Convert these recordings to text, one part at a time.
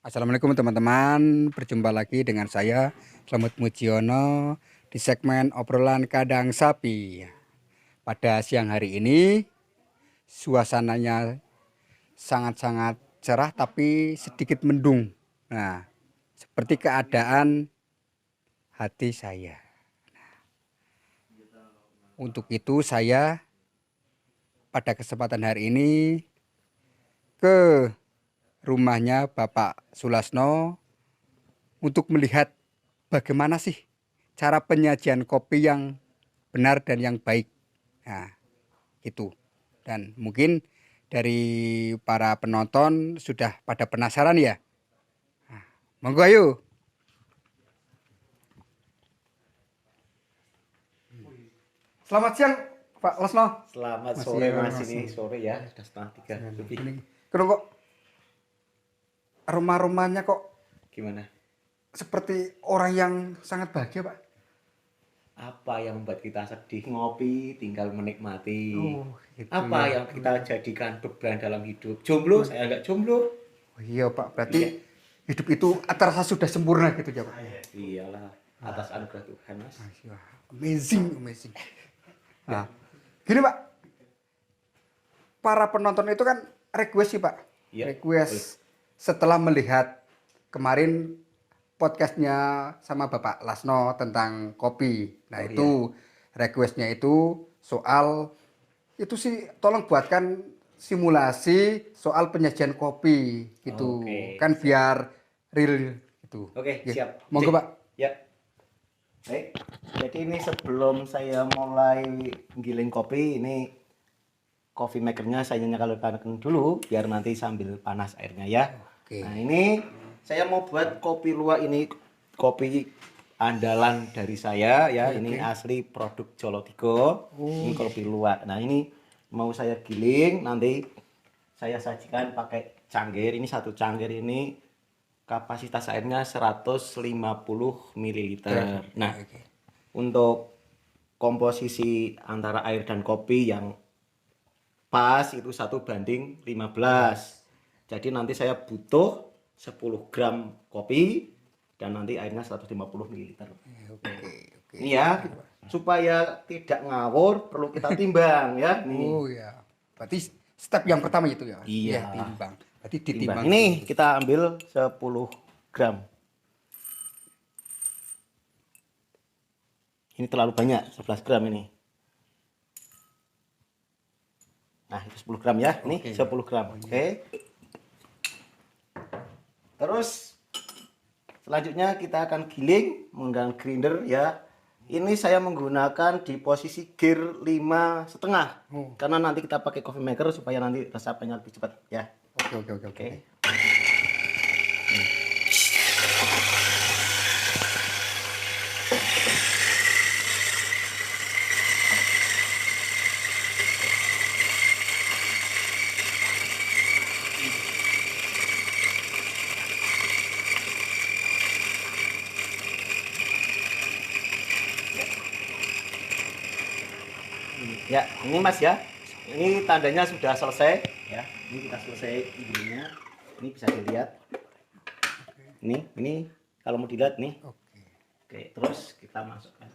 Assalamualaikum teman-teman, berjumpa lagi dengan saya Slamet Mujiono di segmen obrolan kandang sapi. Pada siang hari ini suasananya sangat-sangat cerah tapi sedikit mendung. Nah, seperti keadaan hati saya. Untuk itu saya pada kesempatan hari ini ke rumahnya Bapak Sulasno untuk melihat bagaimana sih cara penyajian kopi yang benar dan yang baik. Nah, itu. Dan mungkin dari para penonton sudah pada penasaran ya. Nah, monggo ayo. Selamat siang Pak Lesno. Selamat Mas sore ya, Mas, Mas. ini sore ya, sudah setengah 3 lebih. Ini kenapa kok aroma-aromanya kok Gimana? seperti orang yang sangat bahagia, Pak? Apa yang membuat kita sedih? Ngopi, tinggal menikmati. Oh, gitu Apa ya. yang kita jadikan beban dalam hidup? Jomblo, saya nggak jomblo. Oh, iya, Pak. Berarti Iya. hidup itu terasa sudah sempurna gitu ya, Pak? Iyalah, atas anugerah Tuhan Mas. Iya, amazing, amazing. Nah, gini Pak, para penonton itu kan request sih Pak, Iya, request setelah melihat kemarin podcastnya sama Bapak Lasno tentang kopi. Nah Oh, itu requestnya itu soal itu sih tolong buatkan simulasi soal penyajian kopi gitu, Oke, kan biar real gitu. Oke, Ya, siap. monggo Cek. Pak. Ya. Baik. Jadi ini sebelum saya mulai giling kopi, ini coffee makernya saya nyalakan dulu biar nanti sambil panas airnya ya. Oke. Nah ini saya mau buat kopi luwak, ini kopi andalan dari saya ya. Ini asli produk Jolotigo. Ini kopi luwak. Nah ini mau saya giling, nanti saya sajikan pakai cangkir. Ini satu cangkir ini kapasitas airnya 150 ml. Nah untuk komposisi antara air dan kopi yang pas itu 1:15. Jadi nanti saya butuh 10 gram kopi dan nanti airnya 150 ml. Oke. Ini ya, supaya tidak ngawur perlu kita timbang ya. Nih. Oh ya, berarti step yang pertama itu ya? Iya. Timbang. Berarti Timbang. ditimbang. Ini kita ambil 10 gram. Ini terlalu banyak, 11 gram ini. Nah, itu 10 gram ya. Ini 10 gram. Oke. Terus selanjutnya kita akan giling menggunakan grinder ya. Ini saya menggunakan di posisi gear 5,5. Karena nanti kita pakai coffee maker supaya nanti resapannya lebih cepat ya. Oke. Ya, ini Mas ya. Ini tandanya sudah selesai ya. Ini kita selesai gilingnya. Ini bisa dilihat. Ini kalau mau dilihat nih. Oke, terus kita masukkan.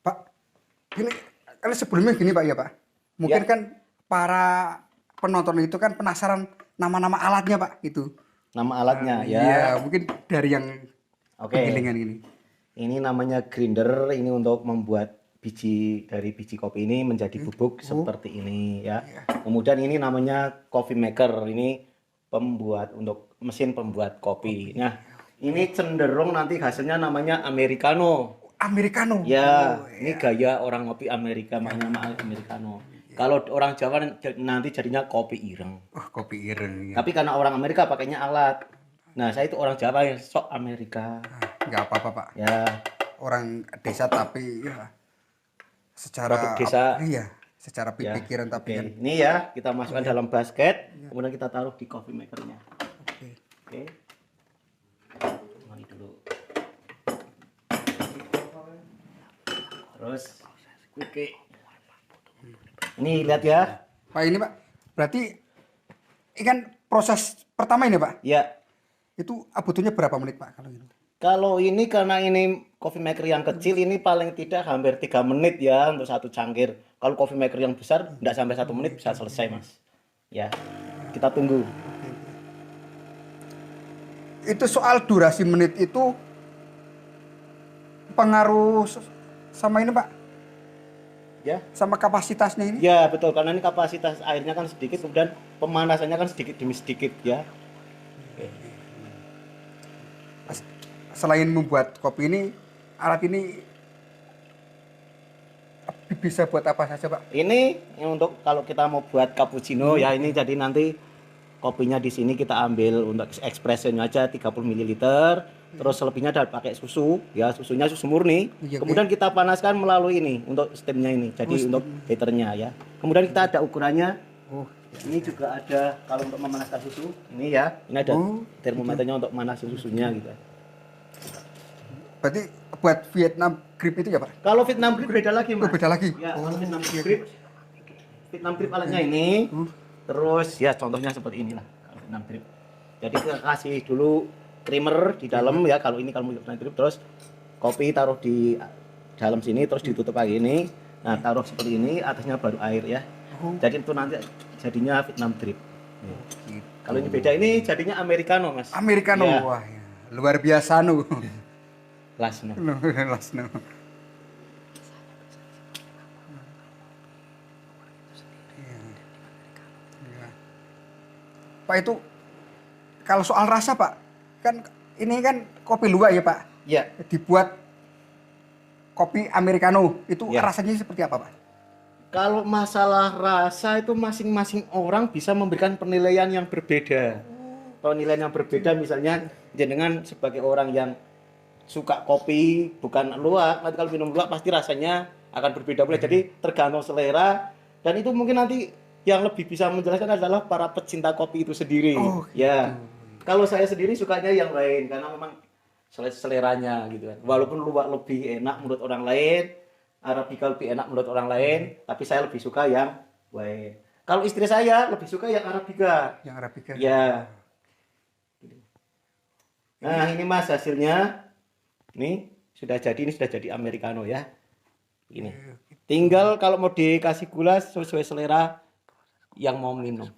Pak, gini, kan sebelumnya gini Pak ya Pak. Mungkin Ya. kan para penonton itu kan penasaran nama-nama alatnya Pak gitu. Nama alatnya ya. Iya, mungkin dari yang Oke. penggilingan ini. Ini namanya grinder, ini untuk membuat biji kopi ini menjadi bubuk seperti ini ya. Kemudian ini namanya coffee maker, ini pembuat untuk mesin pembuat kopi. Nah, ini cenderung nanti hasilnya namanya americano. Americano. Ya, ini gaya orang ngopi Amerika, makanya americano. Kalau orang Jawa nanti jadinya kopi ireng. Oh, kopi ireng. Ya. Tapi karena orang Amerika pakainya alat. Nah, saya itu orang Jawa yang sok Amerika. Nggak apa-apa Pak. Ya, Orang desa tapi ya secara produk desa. Iya, secara Ya, pikiran tapi oke. kan. Ini ya kita masukkan dalam basket, kemudian kita taruh di coffee makernya. Oke. Oke. Mari dulu. Terus, oke. Ini lihat ya. Pak ini Pak, berarti ini kan proses pertama ini Pak. Ya, Itu butuhnya berapa menit Pak kalau itu? Kalau ini karena ini coffee maker yang kecil ini paling tidak hampir 3 menit ya untuk satu cangkir. Kalau coffee maker yang besar tidak sampai 1 menit bisa selesai mas. Ya, kita tunggu. Itu soal durasi menit itu pengaruh sama ini Pak, Ya, sama kapasitasnya ini. ya betul karena ini kapasitas airnya kan sedikit, kemudian pemanasannya kan sedikit demi sedikit ya. Selain membuat kopi ini, alat ini bisa buat apa saja Pak? Ini untuk kalau kita mau buat cappuccino ya ini jadi nanti kopinya di sini kita ambil untuk espressonya aja 30 ml. Terus selebihnya ada pakai susu ya, susunya susu murni. Iya, Kemudian kita panaskan melalui ini untuk steamnya ini. Jadi untuk heaternya ya. Kemudian kita ada ukurannya. Oh, Ini juga ada kalau untuk memanaskan susu. Ini ya. Ini ada termometernya untuk manasin susunya gitu. berarti buat Vietnam grip itu ya Pak? Kalau Vietnam grip beda lagi, Oh, Mas. beda lagi. Ya, kalau Vietnam grip alatnya ini. Terus ya contohnya seperti inilah kalau Vietnam grip. Jadi kita kasih dulu creamer di dalam ya kalau ini kalau mau Vietnam grip, terus kopi taruh di dalam sini terus ditutup kayak ini. Nah, taruh seperti ini, atasnya baru air ya. Jadi itu nanti jadinya Vietnam drip. Gitu. Kalau ini beda, ini jadinya americano, Mas. Americano, Ya, wah ya. Luar biasa nu. kelas no. Las nu. Iya. Pak itu kalau soal rasa Pak, kan ini kan kopi luwak ya Pak, Ya, dibuat kopi americano itu Ya. rasanya seperti apa Pak? kalau masalah rasa itu masing-masing orang bisa memberikan penilaian yang berbeda. Penilaian yang berbeda misalnya jenengan sebagai orang yang suka kopi bukan luwak, nanti kalau minum luwak pasti rasanya akan berbeda pula. Jadi tergantung selera dan itu mungkin nanti yang lebih bisa menjelaskan adalah para pecinta kopi itu sendiri. Oh, Ya. Kalau saya sendiri sukanya yang lain karena memang seleranya gitu kan. Walaupun luwak lebih enak menurut orang lain, Arabica lebih enak menurut orang lain, tapi saya lebih suka yang lain. Kalau istri saya lebih suka yang Arabica. Yang Arabica. Ya. Nah, ini Mas hasilnya. Nih, ini sudah jadi americano ya. Ini. Tinggal kalau mau dikasih gula sesuai selera yang mau minum.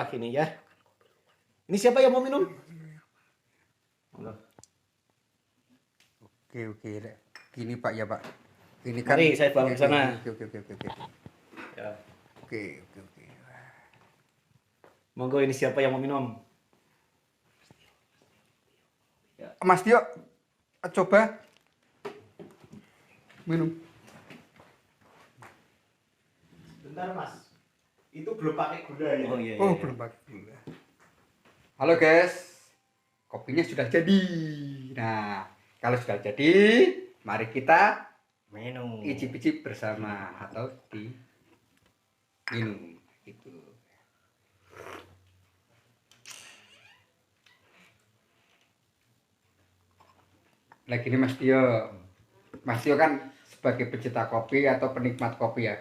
Ini ya. Ini siapa yang mau minum? Oke. Gini Pak ya Pak. Ini kan Mari saya bawa ke sana. Oke. Ya. Oke. Monggo ini siapa yang mau minum? Mas Tio, coba minum. Bentar Mas. Itu belum pakai gula ya? Oh iya. Belum pakai gula. Halo guys, kopinya sudah jadi. Nah, kalau sudah jadi, mari kita Minum. icip-icip bersama atau minum gitu. Nah gini Mas Tio kan sebagai pecinta kopi atau penikmat kopi ya,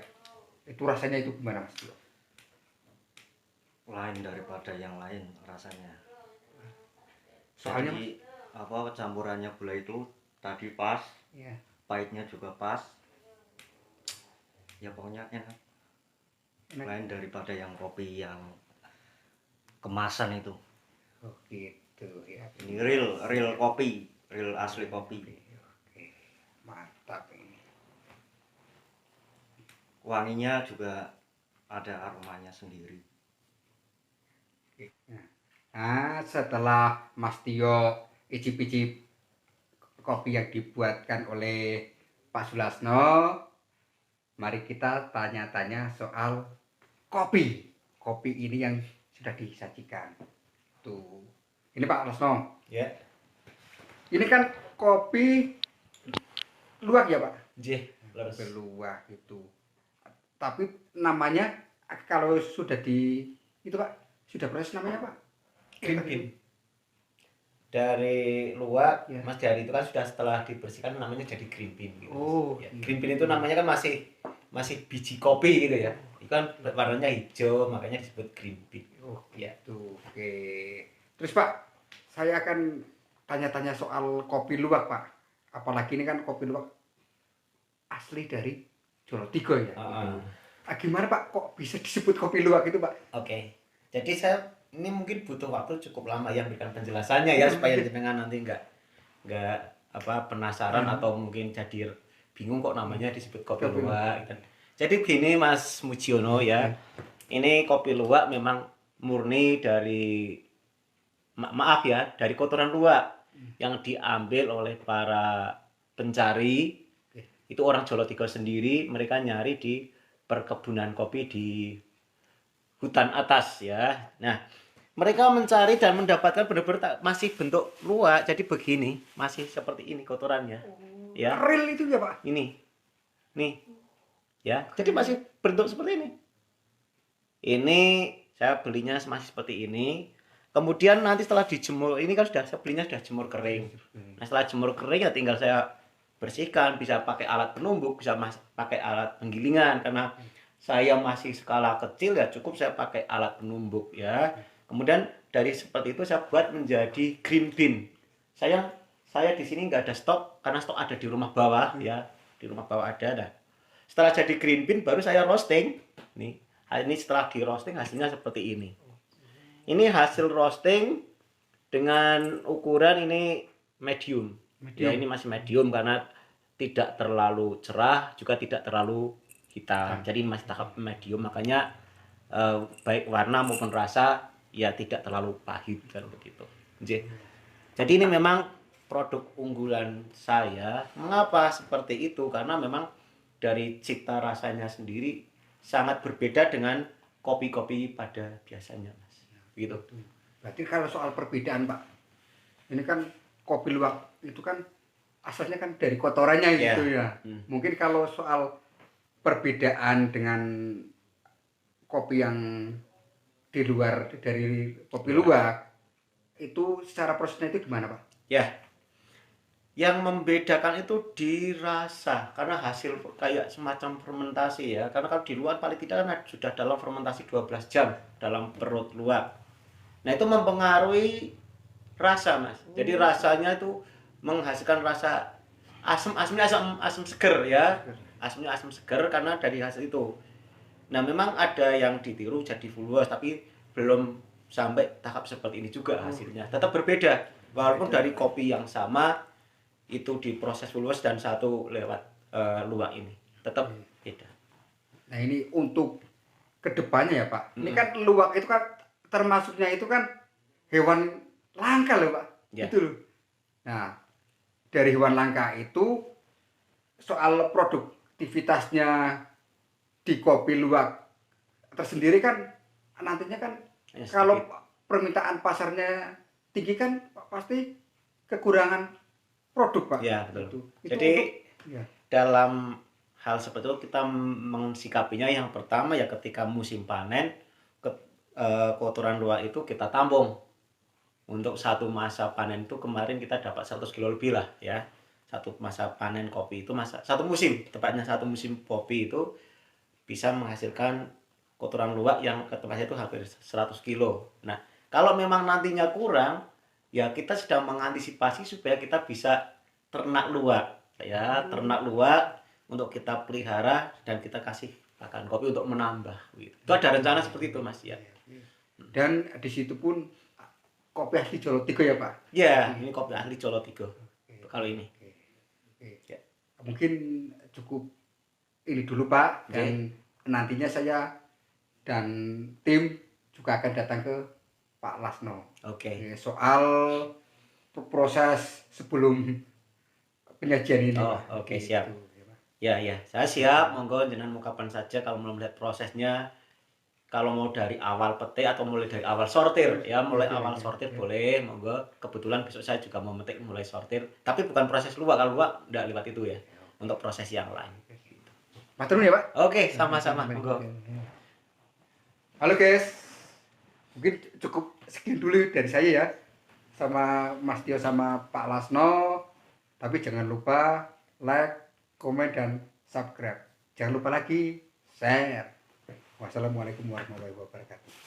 itu rasanya itu gimana Mas Tio? Lain daripada yang lain rasanya. Soalnya Jadi campurannya gula itu tadi pas, ya. pahitnya juga pas. Ya pokoknya enak. Lain daripada yang kopi yang kemasan itu. Oh gitu ya. Ini real kopi, real asli kopi. Oke. Mantap ini. Wanginya juga ada aromanya sendiri. Nah, setelah Mas Tio icip-icip kopi yang dibuatkan oleh Pak Sulasno, mari kita tanya-tanya soal kopi. Kopi ini yang sudah disajikan. Tuh. Ini Pak Sulasno. Ya. Ini kan kopi luwak ya, Pak? J. Leres. Beluwak itu. Tapi namanya kalau sudah itu Pak, sudah proses namanya Pak? Green bean. Dari luar, Ya. Mas dari itu kan sudah setelah dibersihkan namanya jadi green bean gitu. Oh, Ya, gitu. green bean itu namanya kan masih biji kopi gitu ya. Itu kan warnanya hijau, makanya disebut green bean. Oh, Ya. gitu. Oke. Terus Pak, saya akan tanya-tanya soal kopi luwak Pak. Apalagi ini kan kopi luwak asli dari Jolotigo ya. Gimana Pak, kok bisa disebut kopi luwak itu Pak? Oke. Jadi saya ini mungkin butuh waktu cukup lama ya berikan penjelasannya ya supaya jenengan nanti nggak apa penasaran atau mungkin jadi bingung kok namanya disebut kopi luwak. Jadi begini Mas Mujiono ya. Ini kopi luwak memang murni dari maaf ya, dari kotoran luwak yang diambil oleh para pencari. Itu orang Jolotigo sendiri, mereka nyari di perkebunan kopi di hutan atas ya. Nah, mereka mencari dan mendapatkan benar-benar masih bentuk luwak, jadi begini, masih seperti ini kotorannya. Ya. Real itu ya Pak? Ini. Nih. Ya, jadi masih bentuk seperti ini. Ini saya belinya masih seperti ini. Kemudian nanti setelah dijemur, ini kan sudah saya belinya sudah jemur kering. Nah, setelah jemur kering ya tinggal saya bersihkan, bisa pakai alat penumbuk, bisa pakai alat penggilingan karena saya masih skala kecil ya cukup saya pakai alat penumbuk ya. Kemudian dari seperti itu saya buat menjadi green bean. Saya di sini nggak ada stok karena stok ada di rumah bawah ya, di rumah bawah ada. Nah, setelah jadi green bean baru saya roasting. Nih, ini setelah di roasting hasilnya seperti ini. Ini hasil roasting dengan ukuran ini medium. Ya ini masih medium karena tidak terlalu cerah juga tidak terlalu hitam. Jadi masih tahap medium makanya baik warna maupun rasa ya tidak terlalu pahit kan begitu. Jadi ini memang produk unggulan saya. Mengapa seperti itu? Karena memang dari cita rasanya sendiri sangat berbeda dengan kopi-kopi pada biasanya, Mas. Begitu. Berarti kalau soal perbedaan Pak, ini kan kopi luwak itu kan asalnya kan dari kotorannya gitu ya. Mungkin kalau soal perbedaan dengan kopi yang di luar dari kopi luwak itu secara prosesnya itu gimana Pak? Ya, yang membedakan itu dirasa karena hasil kayak semacam fermentasi ya. Karena kalau di luar paling tidak kan sudah dalam fermentasi 12 jam dalam perut luwak. Nah itu mempengaruhi rasa Mas. Jadi rasanya itu menghasilkan rasa asamnya asam seger ya. Asamnya asam seger karena dari hasil itu. Nah memang ada yang ditiru jadi fulwas tapi belum sampai tahap seperti ini juga hasilnya. Tetap berbeda walaupun dari kopi yang sama itu diproses fulwas dan satu lewat luwak ini tetap beda. Nah ini untuk kedepannya ya Pak. Ini kan luwak itu kan termasuknya itu kan hewan langka loh Pak. Ya. Itu loh. Nah dari hewan langka itu soal produktivitasnya di kopi luwak tersendiri kan nantinya kan Ya, kalau permintaan pasarnya tinggi kan pasti kekurangan produk Pak. Ya betul. Itu Jadi ya. dalam hal seperti itu kita mensikapinya yang pertama ya ketika musim panen kotoran luwak itu kita tampung. Untuk satu masa panen itu kemarin kita dapat 100 kilo lebih lah ya. Satu masa panen kopi itu satu musim, tepatnya satu musim kopi itu bisa menghasilkan kotoran luwak yang ketepatnya itu hampir 100 kilo. Nah, kalau memang nantinya kurang, ya kita sedang mengantisipasi supaya kita bisa ternak luwak ya, ternak luwak untuk kita pelihara dan kita kasih pakan kopi untuk menambah gitu. Itu ada rencana seperti itu Mas ya. Dan di situ pun kopi asli Jolotigo ya Pak. Ya, ini kopi asli Jolotigo. Kalau ini. Ya. Mungkin cukup ini dulu Pak dan nantinya saya dan tim juga akan datang ke Pak Lasno. Oke. Soal proses sebelum penyajian ini. Oh, oke, siap. Ya, saya siap. Monggo jenengan mau kapan saja kalau mau melihat prosesnya. Kalau mau dari awal petik atau mulai dari awal sortir ya, mulai awal sortir boleh, monggo. Kebetulan besok saya juga mau metik mulai sortir, tapi bukan proses luwak, kalau luwak enggak lewat itu ya. Untuk proses yang lain. Matur nuwun ya Pak. Oke, sama-sama, monggo. Halo guys. Mungkin cukup sekian dulu dari saya ya. Sama Mas Tio sama Pak Lasno. Tapi jangan lupa like, komen dan subscribe. Jangan lupa lagi share. Wassalamualaikum warahmatullahi wabarakatuh.